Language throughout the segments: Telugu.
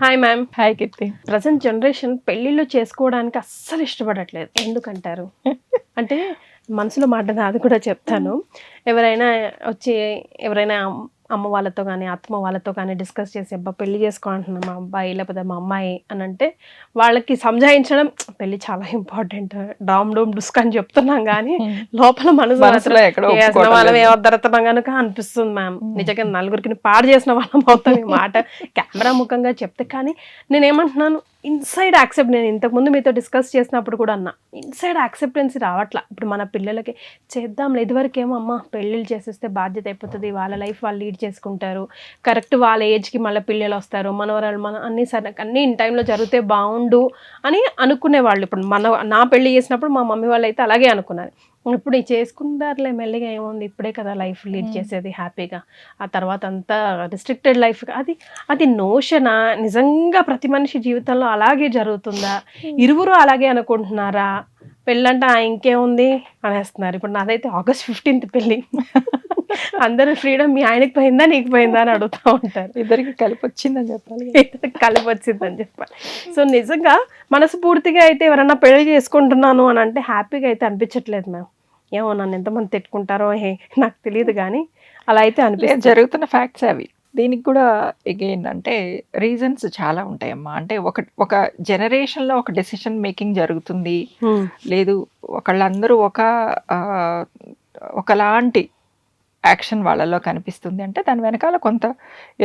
Hi ma'am. హాయ్ కీర్తి. ప్రజెంట్ జనరేషన్ పెళ్ళిళ్ళు చేసుకోవడానికి అస్సలు ఇష్టపడట్లేదు. ఎందుకంటారు? అంటే మనసులో మాట నాది కూడా చెప్తాను. ఎవరైనా వచ్చి ఎవరైనా అమ్మ వాళ్ళతో కానీ అత్తమ్మ వాళ్ళతో కానీ డిస్కస్ చేసి అబ్బా పెళ్లి చేసుకోవాలంటున్నాం మా అబ్బాయి లేకపోతే మా అమ్మాయి అని అంటే వాళ్ళకి సంజాయించడం పెళ్లి చాలా ఇంపార్టెంట్ డామ్ డోమ్ డుస్క్ అని చెప్తున్నాం కానీ లోపల మనసులో వాళ్ళం ఏమర్థడుతున్నాం కనుక అనిపిస్తుంది మ్యామ్. నిజంగా నలుగురికి పాడు చేసిన వాళ్ళం అవుతాం ఈ మాట కెమెరా ముఖంగా చెప్తే. కానీ నేనేమంటున్నాను, ఇన్సైడ్ యాక్సెప్ట్, నేను ఇంతకుముందు మీతో డిస్కస్ చేసినప్పుడు కూడా అన్నా, ఇన్సైడ్ యాక్సెప్టెన్సీ రావట్లా. ఇప్పుడు మన పిల్లలకి చేద్దాంలే, ఇదివరకేమో అమ్మ పెళ్ళిళ్ళు చేసేస్తే బాధ్యత అయిపోతుంది, వాళ్ళ లైఫ్ వాళ్ళు లీడ్ చేసుకుంటారు, కరెక్ట్ వాళ్ళ ఏజ్కి మళ్ళీ పిల్లలు వస్తారు, మనవరాలు మన అన్నీ సరే అన్నీ ఇన్ టైంలో జరిగితే బాగుండు అని అనుకునేవాళ్ళు. ఇప్పుడు నా పెళ్ళి చేసినప్పుడు మా మమ్మీ వాళ్ళు అయితే అలాగే అనుకున్నారు. ఇప్పుడు చేసుకుంటారులే మెల్లిగా, ఏముంది ఇప్పుడే కదా లైఫ్ లీడ్ చేసేది హ్యాపీగా, ఆ తర్వాత అంతా రిస్ట్రిక్టెడ్ లైఫ్. అది నోషనా? నిజంగా ప్రతి మనిషి జీవితంలో అలాగే జరుగుతుందా? ఇరువురు అలాగే అనుకుంటున్నారా? పెళ్ళంటే ఇంకేముంది అనేస్తున్నారు. ఇప్పుడు నాదైతే August 15th పెళ్ళి. అందరూ ఫ్రీడమ్ మీ ఆయనకి పోయిందా నీకు పోయిందా అని అడుగుతూ ఉంటారు. ఇద్దరికి కలిపి వచ్చిందని చెప్పాలి, కలిపి వచ్చిందని చెప్పాలి. సో నిజంగా మనస్ఫూర్తిగా అయితే ఎవరన్నా పెళ్లి చేసుకుంటున్నాను అని అంటే హ్యాపీగా అయితే అనిపించట్లేదు మ్యామ్. ఏమో నన్ను ఎంతమంది తిట్టుకుంటారో నాకు తెలియదు, కానీ అలా అయితే అనిపిస్తుంది. జరుగుతున్న ఫ్యాక్ట్స్ అవి. దీనికి కూడా ఎగైన్ అంటే రీజన్స్ చాలా ఉంటాయమ్మా. అంటే ఒక జనరేషన్లో ఒక డెసిషన్ మేకింగ్ జరుగుతుంది, లేదు ఒకళ్ళందరూ ఒకలాంటి యాక్షన్ వాళ్ళలో కనిపిస్తుంది అంటే దాని వెనకాల కొంత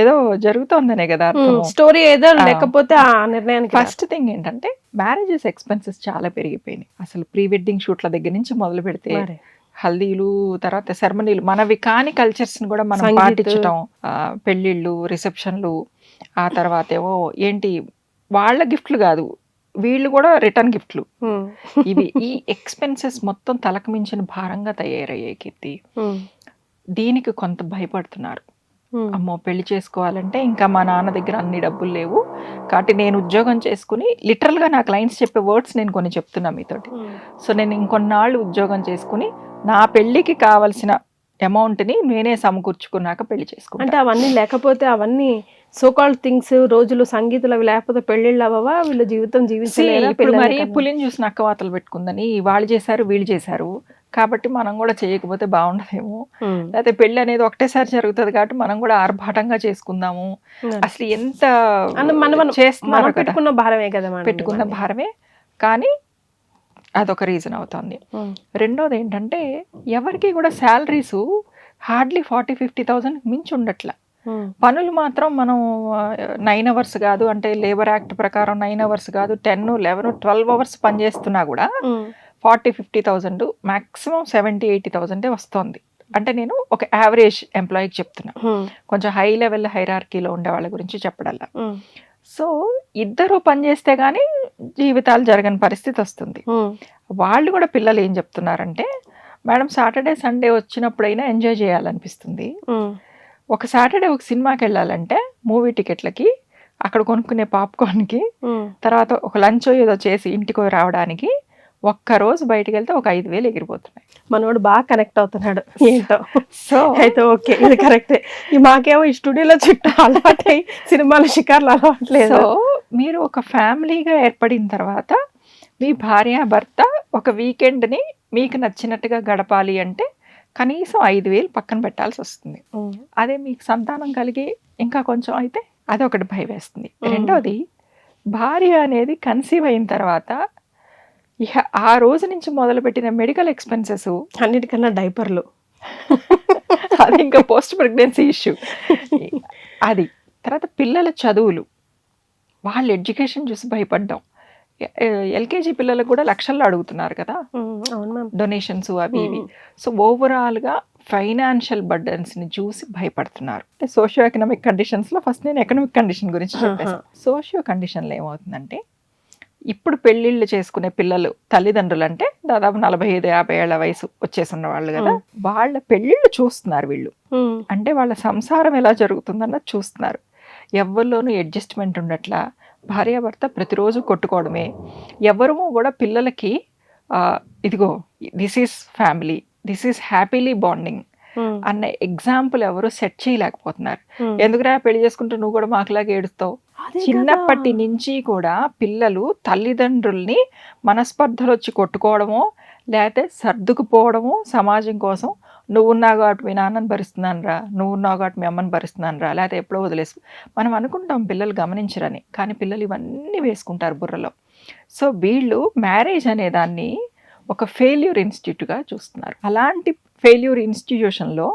ఏదో జరుగుతోందనే కదా స్టోరీ, ఏదో లేకపోతే ఆ నిర్ణయానికి. ఫస్ట్ థింగ్ ఏంటంటే మ్యారేజెస్ ఎక్స్పెన్సెస్ చాలా పెరిగిపోయినాయి. అసలు ప్రీ వెడ్డింగ్ షూట్ల దగ్గర నుంచి మొదలు పెడితే హల్దీలు, తర్వాత సెరమనీలు, మనవి కాని కల్చర్స్ని కూడా మనం పాటించటం, పెళ్ళిళ్ళు, రిసెప్షన్లు, ఆ తర్వాత ఏమో ఏంటి వాళ్ళ గిఫ్ట్లు కాదు వీళ్ళు కూడా రిటర్న్ గిఫ్ట్లు, ఇవి ఈ ఎక్స్పెన్సెస్ మొత్తం తలకు మించిన భారంగా తయారయ్యాయి కీర్తి. దీనికి కొంత భయపడుతున్నారు. అమ్మో పెళ్లి చేసుకోవాలంటే ఇంకా మా నాన్న దగ్గర అన్ని డబ్బులు లేవు, కాబట్టి నేను ఉద్యోగం చేసుకుని, లిటరల్గా నా క్లయింట్స్ చెప్పే వర్డ్స్ నేను కొన్ని చెప్తున్నా మీతోటి. సో నేను ఇంకొన్నాళ్ళు ఉద్యోగం చేసుకుని నా పెళ్ళికి కావాల్సిన అమౌంట్ని నేనే సమకూర్చుకున్నాక పెళ్లి చేసుకున్నా. అంటే అవన్నీ లేకపోతే, అవన్నీ సోకాల్డ్ థింగ్స్, రోజులు సంగీతులు అవి లేకపోతే పెళ్ళిళ్ళు అవ్వవా? వీళ్ళు జీవితం జీవించలేరా? ఇప్పుడు మరి పులిని చూసి నక్క వాతలు పెట్టుకుందని వాళ్ళు చేశారు వీళ్ళు చేశారు కాబట్టి మనం కూడా చేయకపోతే బాగుండదేమో, లేకపోతే పెళ్లి అనేది ఒకటేసారి జరుగుతుంది కాబట్టి మనం కూడా ఆర్భాటంగా చేసుకుందాము. అసలు ఎంత చేస్తున్నారు, పెట్టుకున్న భారమే కదా, పెట్టుకున్న భారమే. కానీ అదొక రీజన్ అవుతుంది. రెండోది ఏంటంటే ఎవరికి కూడా శాలరీస్ హార్డ్లీ 40-50,000 మించి ఉండట్లా. పనులు మాత్రం మనం 9 hours కాదు, అంటే లేబర్ యాక్ట్ ప్రకారం 9 hours కాదు, 10, 11, 12 hours పనిచేస్తున్నా కూడా 40-50,000, మ్యాక్సిమం 70-80,000 వస్తుంది. అంటే నేను ఒక యావరేజ్ ఎంప్లాయీకి చెప్తున్నా, కొంచెం హై లెవెల్ హైరార్కీలో ఉండే వాళ్ళ గురించి చెప్పడల్లా. సో ఇద్దరు పనిచేస్తే గానీ జీవితాలు జరగని పరిస్థితి వస్తుంది. వాళ్ళు కూడా పిల్లలు ఏం చెప్తున్నారంటే, మేడం సాటర్డే సండే వచ్చినప్పుడైనా ఎంజాయ్ చేయాలనిపిస్తుంది, ఒక సాటర్డే ఒక సినిమాకి వెళ్ళాలంటే మూవీ టికెట్లకి, అక్కడ కొనుక్కునే పాప్కార్న్కి, తర్వాత ఒక లంచ్ ఏదో చేసి ఇంటికి రావడానికి ఒక్కరోజు బయటకు వెళ్తే ఒక 5,000 ఎగిరిపోతున్నాయి. మనోడు బాగా కనెక్ట్ అవుతున్నాడు ఏంటో. సో అయితే ఓకే, ఇది కరెక్టే. మాకేమో ఈ స్టూడియోలో చుట్టూ అలవాటై సినిమాల షికార్లు అలవాట్లేదు. సో మీరు ఒక ఫ్యామిలీగా ఏర్పడిన తర్వాత మీ భార్య భర్త ఒక వీకెండ్ని మీకు నచ్చినట్టుగా గడపాలి అంటే కనీసం 5,000 పక్కన పెట్టాల్సి వస్తుంది. అదే మీకు సంతానం కలిగి ఇంకా కొంచెం అయితే అదొకటి భయం వేస్తుంది. రెండోది, భార్య అనేది కన్సీవ్ అయిన తర్వాత ఆ రోజు నుంచి మొదలుపెట్టిన మెడికల్ ఎక్స్పెన్సెస్, అన్నిటికన్నా డైపర్లు, అది ఇంకా పోస్ట్ ప్రెగ్నెన్సీ ఇష్యూ, అది తర్వాత పిల్లల చదువులు, వాళ్ళ ఎడ్యుకేషన్ చూసి భయపడ్డాం. ఎల్కేజీ పిల్లలకు కూడా లక్షల్లో అడుగుతున్నారు కదా డొనేషన్స్ అవి ఇవి. సో ఓవరాల్గా ఫైనాన్షియల్ బర్డన్స్ని చూసి భయపడుతున్నారు. అంటే సోషియో ఎకనామిక్ కండిషన్స్లో ఫస్ట్ నేను ఎకనామిక్ కండిషన్ గురించి చెప్పేసాను. సోషియో కండిషన్లో ఏమవుతుందంటే, ఇప్పుడు పెళ్ళిళ్ళు చేసుకునే పిల్లలు తల్లిదండ్రులు అంటే దాదాపు 45-50 ఏళ్ల వయసు వచ్చేసిన వాళ్ళు కదా, వాళ్ళ పెళ్ళిళ్ళు చూస్తున్నారు వీళ్ళు. అంటే వాళ్ళ సంసారం ఎలా జరుగుతుందన్నది చూస్తున్నారు. ఎవరిలోనూ అడ్జస్ట్మెంట్ ఉండట్లా, భార్యాభర్త ప్రతిరోజు కొట్టుకోవడమే. ఎవరూ కూడా పిల్లలకి ఇదిగో this is family, this is happily bonding, అన్న ఎగ్జాంపుల్ ఎవరు సెట్ చేయలేకపోతున్నారు. ఎందుకురా పెళ్లి చేసుకుంటే నువ్వు కూడా మాకులాగా ఏడుస్తావు. చిన్నప్పటి నుంచి కూడా పిల్లలు తల్లిదండ్రుల్ని మనస్పర్ధలు వచ్చి కొట్టుకోవడమో లేకపోతే సర్దుకుపోవడము సమాజం కోసం, నువ్వు ఉన్నావు కాబట్టి మీ నాన్నని భరిస్తున్నాను రా, నువ్వు ఉన్నావు కాబట్టి మీ అమ్మని భరిస్తున్నాను రా, లేకపోతే ఎప్పుడో వదిలేసు. మనం అనుకుంటాం పిల్లలు గమనించరని, కానీ పిల్లలు ఇవన్నీ వేసుకుంటారు బుర్రలో. సో వీళ్ళు మ్యారేజ్ అనే దాన్ని ఒక ఫెయిల్యూర్ ఇన్స్టిట్యూట్గా చూస్తున్నారు. అలాంటి ఫెయిల్యూర్ ఇన్స్టిట్యూషన్లో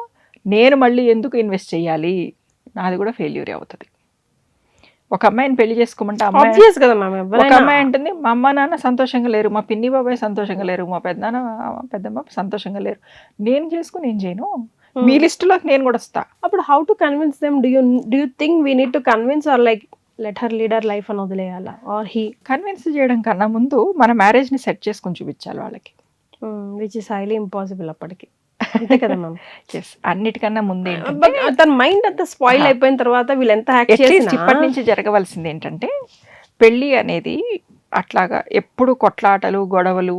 నేను మళ్ళీ ఎందుకు ఇన్వెస్ట్ చేయాలి, నాది కూడా ఫెయిల్యూరే అవుతుంది. ఒక అమ్మాయిని పెళ్లి చేసుకోమంటే ఒక అమ్మాయి అంటుంది మా అమ్మ నాన్న సంతోషంగా లేరు, మా పిన్ని బాబాయ్ సంతోషంగా లేరు, మా పెద్దమ్మ సంతోషంగా లేరు, నేను చేసుకుని ఏం చేయను, మీ లిస్టులోకి నేను కూడా వస్తా. అప్పుడు how to convince them? Do you think we need to convince or like let her leader life అని వదిలేయాలా? ఆర్ హీ కన్విన్స్ చేయడం కన్నా ముందు మన మ్యారేజ్ని సెట్ చేసుకొని చూపించాలి వాళ్ళకి, విచ్ ఇస్ హైలీ ఇంపాసిబుల్ అప్పటికి. అంతే కదా మ్యామ్. ఎస్, అన్నిటికన్నా ముందే తన మైండ్ అంతా స్పాయిల్ అయిపోయిన తర్వాత వీళ్ళు ఎంత ఇప్పటి నుంచి జరగవలసింది ఏంటంటే, పెళ్ళి అనేది అట్లాగా ఎప్పుడు కొట్లాటలు గొడవలు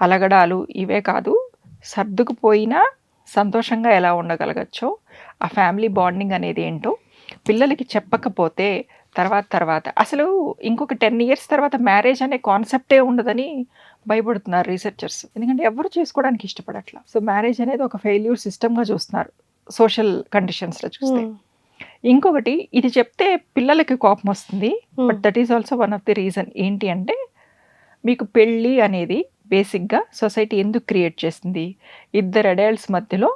అలగడాలు ఇవే కాదు, సర్దుకుపోయినా సంతోషంగా ఎలా ఉండగలగచ్చో, ఆ ఫ్యామిలీ బాండింగ్ అనేది ఏంటో పిల్లలకి చెప్పకపోతే తర్వాత అసలు ఇంకొక 10 years తర్వాత మ్యారేజ్ అనే కాన్సెప్టే ఉండదని భయపడుతున్నారు రీసెర్చర్స్. ఎందుకంటే ఎవరు చేసుకోవడానికి ఇష్టపడట్లా. సో మ్యారేజ్ అనేది ఒక ఫెయిల్యూర్ సిస్టమ్గా చూస్తున్నారు సోషల్ కండిషన్స్లో చూస్తే. ఇంకొకటి, ఇది చెప్తే పిల్లలకి కోపం వస్తుంది, but that is also one of the reason. ఏంటి అంటే, మీకు పెళ్ళి అనేది బేసిక్గా సొసైటీ ఎందుకు క్రియేట్ చేస్తుంది, ఇద్దరు అడల్ట్స్ మధ్యలో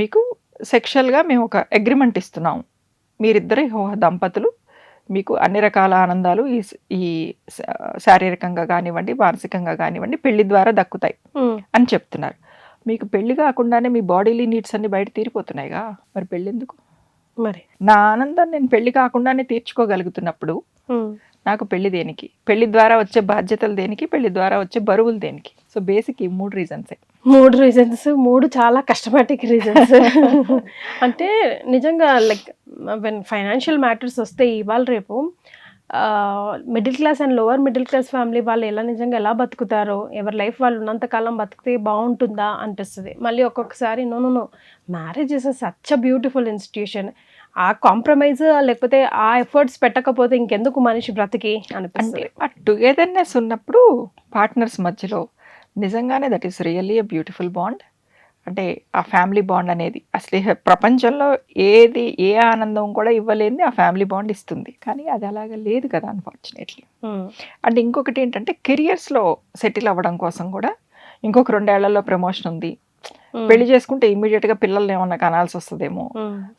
మీకు సెక్షువల్గా మేము ఒక అగ్రిమెంట్ ఇస్తున్నాం, మీరిద్దరు దంపతులు మీకు అన్ని రకాల ఆనందాలు ఈ శారీరకంగా కానివ్వండి మానసికంగా కానివ్వండి పెళ్లి ద్వారా దక్కుతాయి అని చెప్తున్నారు. మీకు పెళ్లి కాకుండానే మీ బాడీలీ నీడ్స్ అన్ని బయట తీరిపోతున్నాయిగా, మరి పెళ్ళి ఎందుకు? మరి నా ఆనందాన్ని నేను పెళ్లి కాకుండానే తీర్చుకోగలుగుతున్నప్పుడు నాకు పెళ్లి దేనికి? పెళ్లి ద్వారా వచ్చే బాధ్యతలు దేనికి? పెళ్లి ద్వారా వచ్చే బరువులు దేనికి? సో బేసిక్ ఈ 3 రీజన్సే. 3 రీజన్స్, 3 చాలా కస్టమేటిక్ రీజన్స్. అంటే నిజంగా లైక్ వెన్ ఫైనాన్షియల్ మ్యాటర్స్ వస్తే ఇవాళ రేపు middle class and lower middle class family వాళ్ళు నిజంగా ఎలా బతుకుతారో, ఎవరి లైఫ్ వాళ్ళు ఉన్నంతకాలం బతికితే బాగుంటుందా అనిపిస్తుంది. మళ్ళీ ఒక్కొక్కసారి no marriage is such a beautiful institution, ఆ కాంప్రమైజ్ లేకపోతే ఆ ఎఫర్ట్స్ పెట్టకపోతే ఇంకెందుకు మనిషి బ్రతికి అనిపిస్తుంది. ఆ టుగెదర్నెస్ ఉన్నప్పుడు పార్ట్నర్స్ మధ్యలో నిజంగానే that is really a beautiful bond. అంటే ఆ ఫ్యామిలీ బాండ్ అనేది అసలు ప్రపంచంలో ఏ ఆనందం కూడా ఇవ్వలేని ఆ ఫ్యామిలీ బాండ్ ఇస్తుంది. కానీ అది అలాగా లేదు కదా అన్ఫార్చునేట్లీ. అంటే ఇంకొకటి ఏంటంటే, కెరియర్స్లో సెటిల్ అవ్వడం కోసం కూడా ఇంకొక 2 ఏళ్లలో ప్రమోషన్ ఉంది, పెళ్లి చేసుకుంటే ఇమ్మీడియట్గా పిల్లల్ని ఏమన్నా కనాల్సి వస్తుందేమో,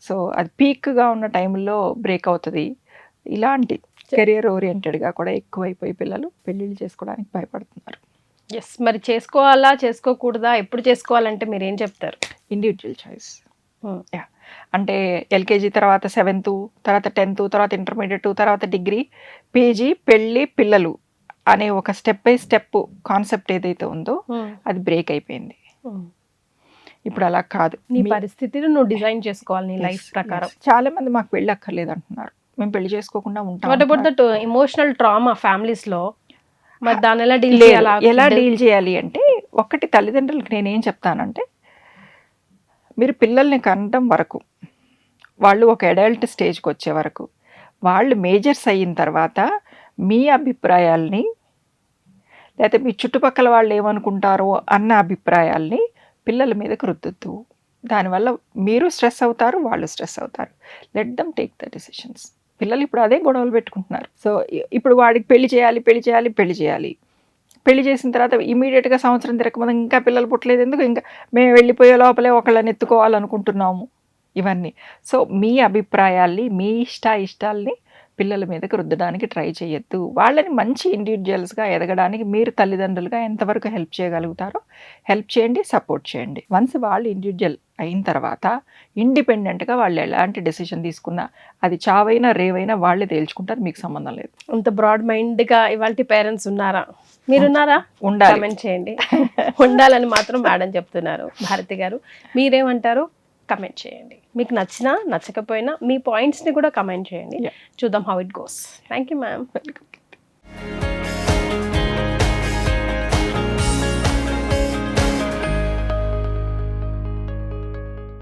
సో అది పీక్గా ఉన్న టైంలో బ్రేక్ అవుతుంది. ఇలాంటి కెరియర్ ఓరియంటెడ్గా కూడా ఎక్కువైపోయి పిల్లలు పెళ్ళిళ్ళు చేసుకోవడానికి భయపడుతున్నారు. ఎస్, మరి చేసుకోవాలా చేసుకోకూడదా, ఎప్పుడు చేసుకోవాలంటే మీరు ఏం చెప్తారు? Individual choice. అంటే ఎల్కేజీ తర్వాత 7th, తర్వాత 10th, తర్వాత ఇంటర్మీడియట్, తర్వాత డిగ్రీ, పీజీ, పెళ్ళి, పిల్లలు అనే ఒక స్టెప్ బై స్టెప్ కాన్సెప్ట్ ఏదైతే ఉందో అది బ్రేక్ అయిపోయింది. ఇప్పుడు అలా కాదు, నీ పరిస్థితిని నువ్వు డిజైన్ చేసుకోవాలి నీ లైఫ్ ప్రకారం. చాలా మంది మాకు పెళ్ళి అక్కర్లేదు అంటున్నారు, మేము పెళ్లి చేసుకోకుండా ఉంటాం. What about that emotional trauma families లో, మరి దాన్ని ఎలా డీల్ చేయాలి అంటే, ఒకటి తల్లిదండ్రులకు నేనేం చెప్తానంటే, మీరు పిల్లల్ని కనడం వరకు, వాళ్ళు ఒక అడల్ట్ స్టేజ్కి వచ్చే వరకు, వాళ్ళు మేజర్స్ అయిన తర్వాత మీ అభిప్రాయాల్ని లేకపోతే మీ చుట్టుపక్కల వాళ్ళు ఏమనుకుంటారో అన్న అభిప్రాయాల్ని పిల్లల మీదకి రుద్దొద్దు. దానివల్ల మీరు స్ట్రెస్ అవుతారు, వాళ్ళు స్ట్రెస్ అవుతారు. Let them take the decisions. పిల్లలు ఇప్పుడు అదే గొడవలు పెట్టుకుంటున్నారు. సో ఇప్పుడు వాడికి పెళ్లి చేయాలి. పెళ్లి చేసిన తర్వాత ఇమీడియట్గా సంవత్సరం తిరగకముందు ఇంకా పిల్లలు పుట్టలేదు ఎందుకు, ఇంకా మేము వెళ్ళిపోయే లోపలే ఒకళ్ళని ఎత్తుకోవాలనుకుంటున్నాము. ఇవన్నీ. సో మీ అభిప్రాయాల్ని, మీ ఇష్టాల్ని పిల్లల మీదకి రుద్దడానికి ట్రై చేయొద్దు. వాళ్ళని మంచి ఇండివిజువల్స్గా ఎదగడానికి మీరు తల్లిదండ్రులుగా ఎంతవరకు హెల్ప్ చేయగలుగుతారో హెల్ప్ చేయండి, సపోర్ట్ చేయండి. వన్స్ వాళ్ళు ఇండివిజువల్ అయిన తర్వాత ఇండిపెండెంట్గా వాళ్ళు ఎలాంటి డెసిషన్ తీసుకున్నా అది చావైనా రేవైనా వాళ్ళే తేల్చుకుంటారు, మీకు సంబంధం లేదు. అంత బ్రాడ్ మైండ్గా ఇవాళ పేరెంట్స్ ఉన్నారా? మీరున్నారా? ఉండాలి, కమెంట్ చేయండి. ఉండాలని మాత్రం మేడం చెప్తున్నారు. భారతి గారు మీరేమంటారు? కమెంట్ చేయండి. మీకు నచ్చినా నచ్చకపోయినా మీ పాయింట్స్ని కూడా కమెంట్ చేయండి. చూద్దాం how it goes. Thank you ma'am. Welcome.